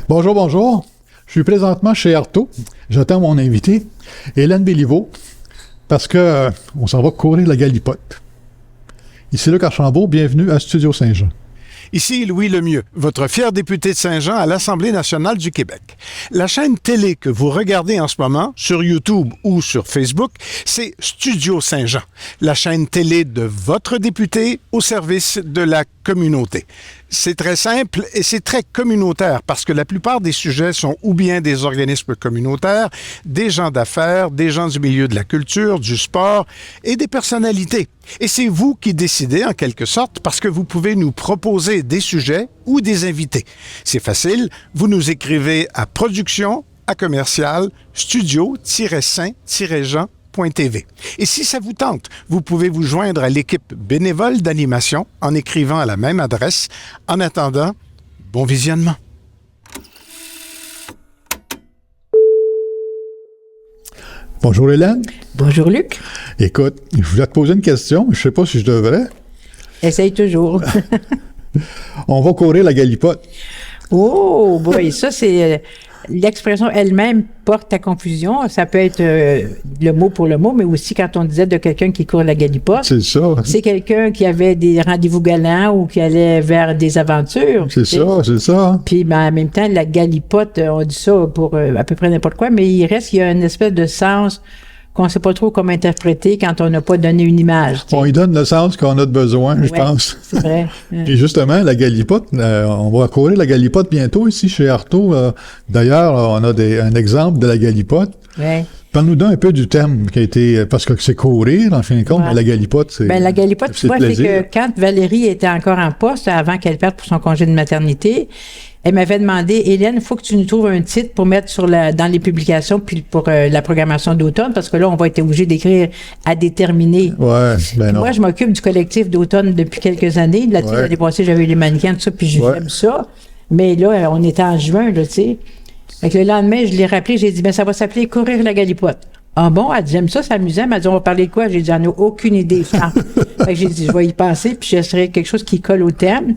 Bonjour, bonjour. Je suis présentement chez Arto. J'attends mon invité, Hélène Béliveau, parce que on s'en va courir la galipote. Ici Luc Archambault, bienvenue à Studio Saint-Jean. Ici Louis Lemieux, votre fier député de Saint-Jean à l'Assemblée nationale du Québec. La chaîne télé que vous regardez en ce moment, sur YouTube ou sur Facebook, c'est Studio Saint-Jean, la chaîne télé de votre député au service de la communauté. C'est très simple et c'est très communautaire parce que la plupart des sujets sont ou bien des organismes communautaires, des gens d'affaires, des gens du milieu de la culture, du sport et des personnalités. Et c'est vous qui décidez en quelque sorte parce que vous pouvez nous proposer des sujets ou des invités. C'est facile, vous nous écrivez à production@studio-saint-jean.tv. Et si ça vous tente, vous pouvez vous joindre à l'équipe bénévole d'animation en écrivant à la même adresse. En attendant, bon visionnement. Bonjour Hélène. Bonjour Luc. Écoute, je voulais te poser une question, je ne sais pas si je devrais. Essaye toujours. On va courir la galipote. Oh, boy, ça c'est... L'expression elle-même porte à confusion. Ça peut être le mot pour le mot, mais aussi quand on disait de quelqu'un qui court la galipote. C'est ça. C'est quelqu'un qui avait des rendez-vous galants ou qui allait vers des aventures. C'est ça. Puis ben, en même temps, la galipote, on dit ça pour à peu près n'importe quoi, mais il reste qu'il y a une espèce de sens qu'on ne sait pas trop comment interpréter quand on n'a pas donné une image. On y donne le sens qu'on a de besoin, je pense. C'est vrai. Et justement, la galipote, on va courir la galipote bientôt ici chez Arto. D'ailleurs, on a un exemple de la galipote. Oui. Parle-nous d'un peu du thème qui a été... Parce que c'est courir, en fin de compte, mais la galipote, c'est... Ben, la galipote, tu vois, c'est que quand Valérie était encore en poste, avant qu'elle parte pour son congé de maternité, elle m'avait demandé, Hélène, il faut que tu nous trouves un titre pour mettre dans les publications puis pour la programmation d'automne, parce que là, on va être obligé d'écrire à déterminer. Ouais, ben non. Moi, je m'occupe du collectif d'automne depuis quelques années. L'année passée, j'avais eu les mannequins, tout ça, puis j'aime ça. Mais là, on était en juin, là, tu sais. Fait que le lendemain, je l'ai rappelé, j'ai dit, ben ça va s'appeler Courir la galipote. Ah bon? Elle dit, j'aime ça, c'est amusant. Elle m'a dit, on va parler de quoi? J'ai dit, j'en ai aucune idée. Fait que j'ai dit, je vais y penser, puis j'essaierai quelque chose qui colle au thème.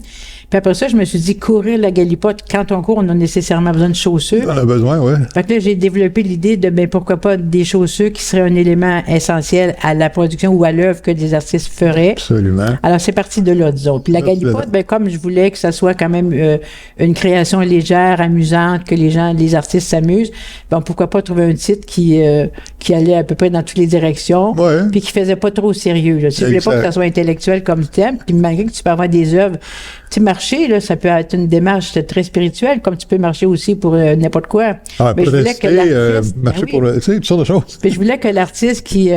Puis après ça, je me suis dit, courir la galipote, quand on court, on a nécessairement besoin de chaussures. On a besoin, oui. Fait que là, j'ai développé l'idée de, ben pourquoi pas des chaussures qui seraient un élément essentiel à la production ou à l'œuvre que les artistes feraient. Absolument. Alors, c'est parti de là, disons. Puis la galipote, ben comme je voulais que ça soit quand même une création légère, amusante, que les artistes s'amusent, ben pourquoi pas trouver un titre qui allait à peu près dans toutes les directions, puis qui faisait pas trop sérieux. Là. Je voulais pas que ça soit intellectuel comme thème, puis malgré que tu peux avoir des œuvres. Tu sais, marcher, là, ça peut être une démarche très spirituelle, comme tu peux marcher aussi pour n'importe quoi. Ah, mais je voulais que l'artiste... marcher pour, tu sais, toutes sortes de choses. Puis je voulais que l'artiste qui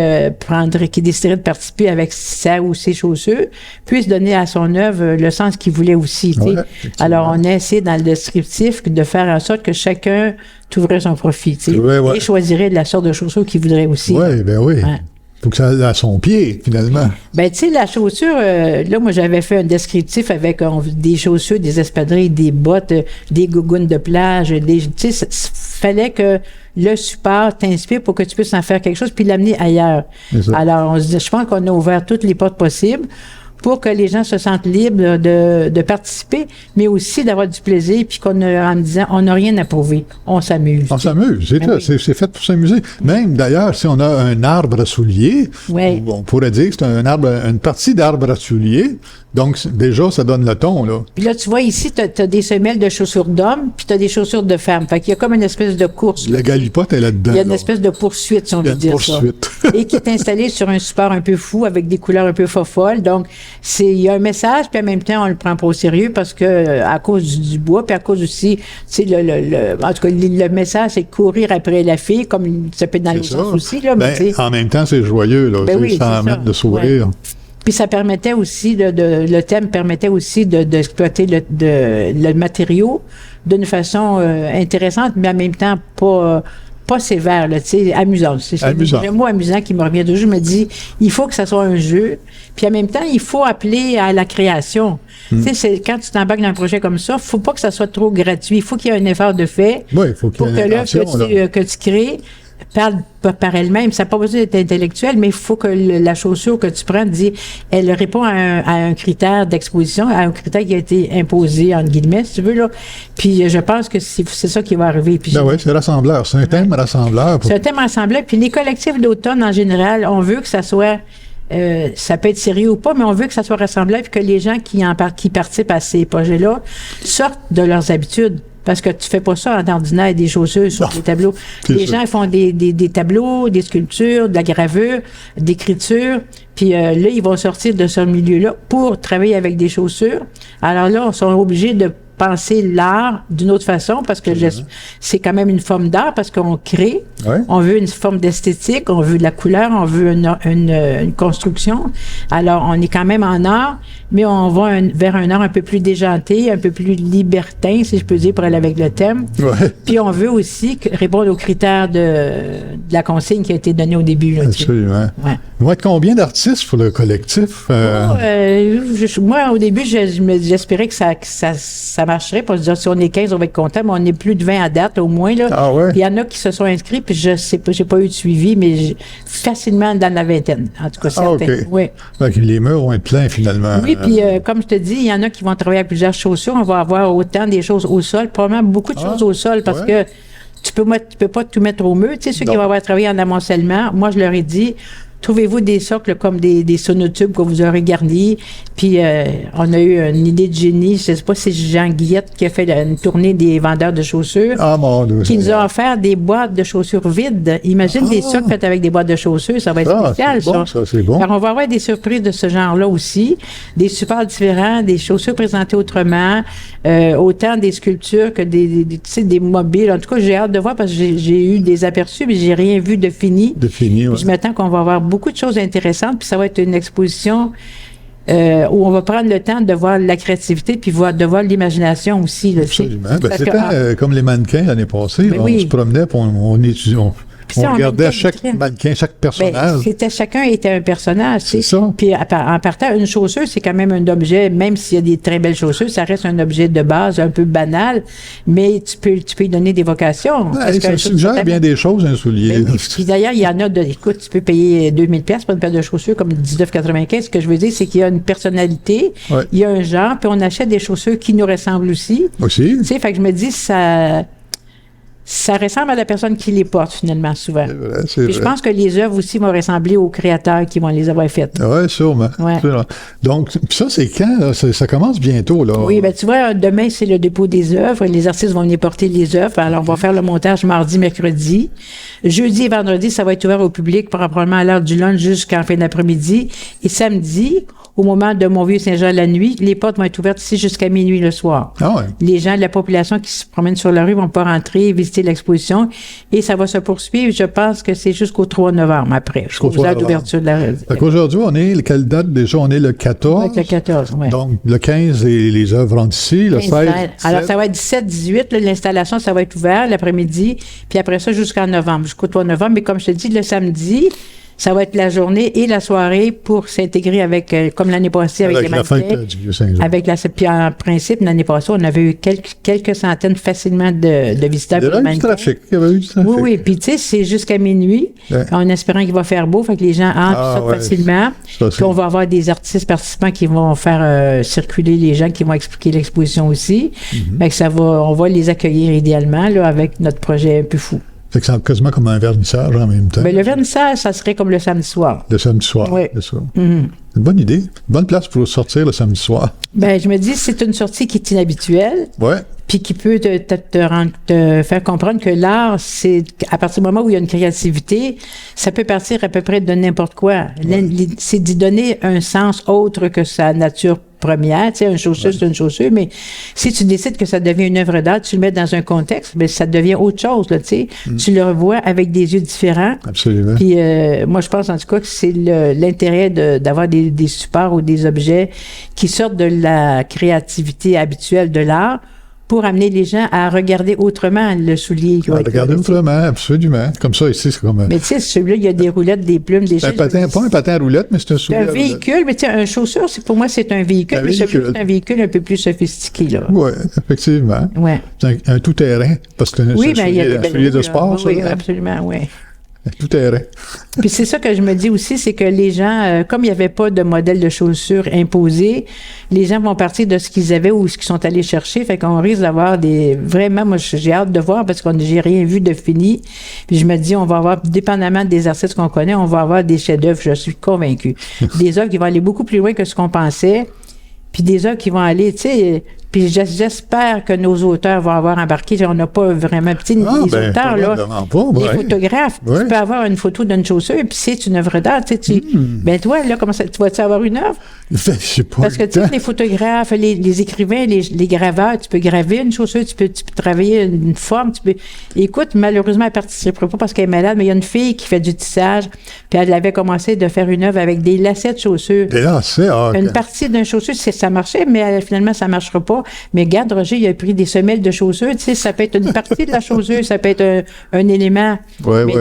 déciderait de participer avec sa ou ses chaussures puisse donner à son œuvre le sens qu'il voulait aussi. Ouais, alors, on a essayé dans le descriptif de faire en sorte que chacun trouverait son profit, tu sais, et choisirait la sorte de chaussures qu'il voudrait aussi. Oui, ben oui. Ouais. Faut que ça aille à son pied, finalement. Ben, tu sais, la chaussure, là, moi, j'avais fait un descriptif avec des chaussures, des espadrilles, des bottes, des gougounes de plage, tu sais, fallait que le support t'inspire pour que tu puisses en faire quelque chose puis l'amener ailleurs. Alors, je pense qu'on a ouvert toutes les portes possibles pour que les gens se sentent libres de participer, mais aussi d'avoir du plaisir, puis en me disant, on n'a rien à prouver, on s'amuse. On s'amuse, c'est fait pour s'amuser. Même, d'ailleurs, si on a un arbre à souliers, on pourrait dire que c'est une partie d'arbre à souliers, donc déjà, ça donne le ton, là. Puis là, tu vois, ici, tu as des semelles de chaussures d'hommes, puis tu as des chaussures de femmes. Fait qu'il y a comme une espèce de course. La galipote est là-dedans. Il y a une espèce de poursuite, si on veut dire ça. Et qui est installée sur un support un peu fou, avec des couleurs un peu folles. Donc, il y a un message, puis en même temps, on le prend pas au sérieux parce que à cause du bois, puis à cause aussi, tu sais, en tout cas, le message, c'est courir après la fille, comme ça peut être dans l'autre sens aussi, là. Ben, en même temps, c'est joyeux, là. Ben oui, sans mettre de sourire. Ouais. Puis ça permettait aussi, le thème permettait aussi d'exploiter le matériau d'une façon intéressante, mais en même temps pas sévère, là, tu sais, amusant. C'est le mot amusant qui me revient toujours. Je me dis, il faut que ça soit un jeu, puis en même temps, il faut appeler à la création. Tu sais, quand tu t'embarques dans un projet comme ça, il ne faut pas que ça soit trop gratuit. Il faut qu'il y ait un effort de fait pour que l'œuvre que tu crées parle par elle-même. Ça n'a pas besoin d'être intellectuel, mais il faut que la chaussure que tu prends elle répond à un critère d'exposition, à un critère qui a été imposé, entre guillemets, si tu veux, là. Puis je pense que c'est ça qui va arriver. Puis oui, c'est rassembleur. C'est un thème rassembleur. C'est un thème rassembleur. Puis les collectifs d'automne, en général, on veut que ça soit... ça peut être sérieux ou pas, mais on veut que ça soit rassembleur et que les gens qui participent à ces projets-là sortent de leurs habitudes. Parce que tu fais pas ça en ordinaire, des chaussures sur des tableaux. Les gens, ils font des tableaux, des sculptures, de la gravure, d'écriture. Puis là, ils vont sortir de ce milieu-là pour travailler avec des chaussures. Alors là, on sont obligés de penser l'art d'une autre façon parce que c'est quand même une forme d'art parce qu'on crée. Ouais. On veut une forme d'esthétique, on veut de la couleur, on veut une construction. Alors, on est quand même en art, mais on va vers un art un peu plus déjanté, un peu plus libertin, si je peux dire, pour aller avec le thème. Ouais. Puis on veut aussi répondre aux critères de la consigne qui a été donnée au début. Là, absolument. Ouais. Il va être combien d'artistes pour le collectif? Moi, au début, j'espérais que ça marcherait. Pour se dire, si on est 15, on va être content, mais on est plus de 20 à date, au moins. Là. Ah ouais? Il y en a qui se sont inscrits, puis je sais pas, j'ai pas eu de suivi, mais facilement dans la vingtaine. En tout cas, certains. Okay. Oui. Donc, les murs vont être pleins, finalement. Oui, puis comme je te dis, il y en a qui vont travailler avec plusieurs chaussures. On va avoir autant des choses au sol, probablement beaucoup de choses au sol, parce que tu peux pas tout mettre au mur. Tu sais, ceux qui vont avoir travaillé en amoncellement, moi, je leur ai dit, trouvez-vous des socles comme des sonotubes que vous aurez garnis. Puis, on a eu une idée de génie. Je ne sais pas si c'est Jean Guillette qui a fait une tournée des vendeurs de chaussures. Ah, mon Dieu. Qui nous a offert des boîtes de chaussures vides. Imagine des socles faits avec des boîtes de chaussures. Ça va être spécial, ça. C'est bon. Alors, on va avoir des surprises de ce genre-là aussi. Des supports différents, des chaussures présentées autrement. Autant des sculptures que des mobiles. En tout cas, j'ai hâte de voir parce que j'ai eu des aperçus, mais j'ai rien vu de fini. Oui. Je m'attends qu'on va avoir beaucoup de choses intéressantes, puis ça va être une exposition où on va prendre le temps de voir la créativité, puis de voir l'imagination aussi. Là, absolument. C'était comme les mannequins l'année passée. On se promenait, puis on étudiait. On regardait chaque mannequin, chaque personnage. Chacun était un personnage. C'est ça. Puis en partant, une chaussure, c'est quand même un objet, même s'il y a des très belles chaussures, ça reste un objet de base un peu banal, mais tu peux y donner des vocations. Ça suggère bien des choses, un soulier. Puis d'ailleurs, il y en a écoute, tu peux payer 2000$ pour une paire de chaussures comme 19,95$. Ce que je veux dire, c'est qu'il y a une personnalité, il y a un genre, puis on achète des chaussures qui nous ressemblent aussi. Aussi. Tu sais, fait que je me dis, ça ressemble à la personne qui les porte, finalement, souvent. C'est vrai. Je pense que les œuvres aussi vont ressembler aux créateurs qui vont les avoir faites. Oui, sûrement. Ouais. Donc, ça, c'est quand? Là? Ça commence bientôt, là. Oui, bien, tu vois, demain, c'est le dépôt des œuvres. Les artistes vont venir porter les œuvres. Alors, on va faire le montage mardi, mercredi. Jeudi et vendredi, ça va être ouvert au public, probablement à l'heure du lunch jusqu'en fin d'après-midi. Et samedi, au moment de Mont-Vieux-Saint-Jean la nuit, les portes vont être ouvertes ici jusqu'à minuit le soir. Ah ouais. Les gens de la population qui se promènent sur la rue vont pas rentrer, visiter l'exposition et ça va se poursuivre. Je pense que c'est jusqu'au 3 novembre après. Jusqu'au 3 novembre. D'ouverture de la rue. Aujourd'hui, on est, quelle date déjà? On est le 14. Le 14, oui. Donc, le 15, les œuvres rentrent ici, le 16. Alors, ça va être 17-18. L'installation, ça va être ouvert l'après-midi. Puis après ça, jusqu'en novembre, jusqu'au 3 novembre. Mais comme je te dis, le samedi, ça va être la journée et la soirée pour s'intégrer avec, comme l'année passée, avec les mannequins. Puis en principe, l'année passée, on avait eu quelques centaines facilement de visiteurs. Il y avait eu du trafic. Oui. Puis tu sais, c'est jusqu'à minuit, en espérant qu'il va faire beau, fait que les gens entrent facilement. Puis on va avoir des artistes participants qui vont faire circuler les gens, qui vont expliquer l'exposition aussi. Fait que on va les accueillir idéalement, là, avec notre projet un peu fou. Fait que c'est quasiment comme un vernissage en même temps. Bien, le vernissage, ça serait comme le samedi soir. Le samedi soir. Oui. C'est une bonne idée. Une bonne place pour sortir le samedi soir. Bien, je me dis, c'est une sortie qui est inhabituelle. Oui. Puis qui peut te faire comprendre que l'art, c'est à partir du moment où il y a une créativité, ça peut partir à peu près de n'importe quoi. C'est d'y donner un sens autre que sa nature première. Tu sais, une chaussure, c'est une chaussure, mais si tu décides que ça devient une œuvre d'art, tu le mets dans un contexte, mais ça devient autre chose, là, tu sais. Tu le revois avec des yeux différents. Absolument. Puis moi, je pense en tout cas que c'est l'intérêt d'avoir des supports ou des objets qui sortent de la créativité habituelle de l'art pour amener les gens à regarder autrement le soulier. Regarder autrement, absolument. Comme ça, ici, c'est comme... Mais tu sais, celui-là, il y a des roulettes, des plumes, des choses. Pas un patin à roulettes, mais c'est un soulier. C'est un véhicule, mais tu sais, un chaussure, pour moi, c'est un véhicule. Mais celui-là, c'est un véhicule un peu plus sophistiqué, là. Oui, effectivement. Ouais. C'est un tout-terrain, parce que c'est un soulier de sport, ça. Oui, absolument, oui. Tout terrain. Puis c'est ça que je me dis aussi, c'est que les gens, comme il n'y avait pas de modèle de chaussures imposé, les gens vont partir de ce qu'ils avaient ou ce qu'ils sont allés chercher. Fait qu'on risque d'avoir des... Vraiment, moi, j'ai hâte de voir parce que j'ai rien vu de fini. Puis je me dis, on va avoir, dépendamment des artistes qu'on connaît, on va avoir des chefs-d'œuvre, je suis convaincue. Des œuvres qui vont aller beaucoup plus loin que ce qu'on pensait. Puis des œuvres qui vont aller, tu sais... Puis j'espère que nos auteurs vont avoir embarqué. On n'a pas vraiment... Tu sais, les auteurs, là, les photographes, tu peux avoir une photo d'une chaussure, puis c'est une œuvre d'art. Tu sais, ben toi, là, comment ça, tu vas-tu avoir une œuvre? Je sais pas. Parce que, tu sais, les photographes, les écrivains, les graveurs, tu peux graver une chaussure, tu peux travailler une forme, tu peux... Écoute, malheureusement, elle ne participera pas parce qu'elle est malade, mais il y a une fille qui fait du tissage, puis elle avait commencé de faire une œuvre avec des lacets de chaussures. Des lacets, OK. Une partie d'une chaussure, ça marchait, mais finalement, ça ne marchera pas. Mais regarde, Roger, il a pris des semelles de chaussures. Tu sais, ça peut être une partie de la chaussure, ça peut être un élément. Oui,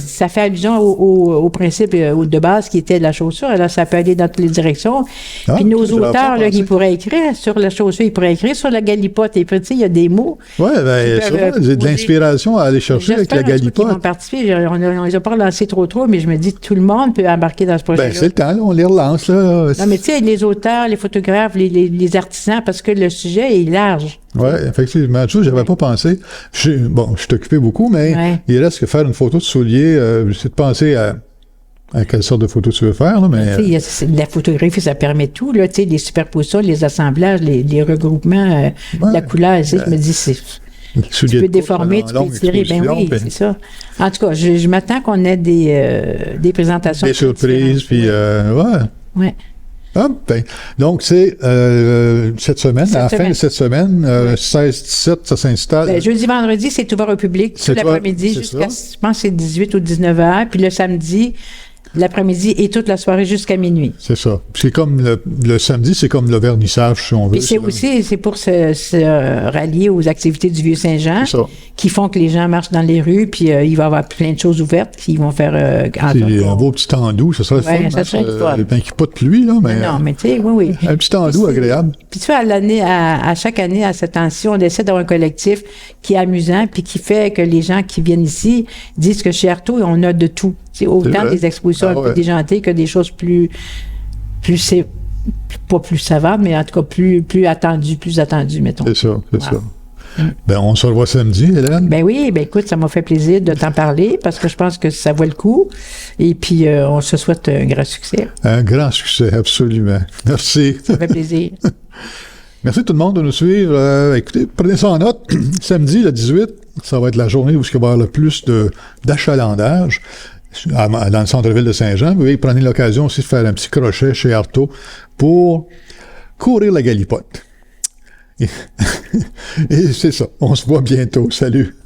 ça fait allusion au principe de base qui était la chaussure. Alors, ça peut aller dans toutes les directions. Puis nos auteurs, là, qui pourraient écrire sur la chaussure, ils pourraient écrire sur la galipote. Et puis, tu sais, il y a des mots. Oui, bien, j'ai de l'inspiration à aller chercher avec la galipote. Ils vont participer. On ne les a pas relancés trop, mais je me dis que tout le monde peut embarquer dans ce projet-là. Bien, c'est le temps, là, on les relance, là. Non, mais tu sais, les auteurs, les photographes, les artisans, parce que le sujet est large. Oui, effectivement. Tu sais, j'avais pas pensé. Je suis occupé beaucoup, mais il reste que faire une photo de soulier, c'est de penser à quelle sorte de photo tu veux faire, là, mais... La photographie, ça permet tout, là, tu sais, les superpositions, les assemblages, les regroupements, la couleur, tu sais, je me dis, tu peux déformer, tu peux étirer, c'est ça. En tout cas, je m'attends qu'on ait des présentations. Des surprises, puis ouais. Ah, ben, donc, c'est cette semaine, à la fin de cette semaine, 16-17, ça s'installe. Ben, jeudi, vendredi, c'est ouvert au public tout l'après-midi jusqu'à, je pense, c'est 18 ou 19 heures. Puis le samedi, l'après-midi et toute la soirée jusqu'à minuit. C'est ça. C'est comme le samedi, c'est comme le vernissage, si on veut. Et c'est pour se rallier aux activités du Vieux-Saint-Jean qui font que les gens marchent dans les rues, puis il va y avoir plein de choses ouvertes qui vont faire... puis un beau petit temps doux, ça serait le fun. Ça serait le fun. Ben, qu'il n'y ait pas de pluie, là, mais... Non, mais tu sais, oui. Un petit temps doux, agréable. Puis tu vois, à chaque année, à cette temps-ci, on essaie d'avoir un collectif qui est amusant, puis qui fait que les gens qui viennent ici disent que chez Artaud, on a de tout. C'est autant des expositions un peu déjantées que des choses plus pas plus savantes, mais en tout cas plus attendues, mettons. C'est ça. Ben, on se revoit samedi, Hélène. Ben oui, ben écoute, ça m'a fait plaisir de t'en parler parce que je pense que ça vaut le coup. Et puis, on se souhaite un grand succès. Un grand succès, absolument. Merci. Ça fait plaisir. Merci tout le monde de nous suivre. Écoutez, prenez ça en note. Samedi, le 18, ça va être la journée où il va y avoir le plus d'achalandage dans le centre-ville de Saint-Jean. Vous voyez, prenez l'occasion aussi de faire un petit crochet chez Artaud pour courir la galipote. Et c'est ça. On se voit bientôt. Salut.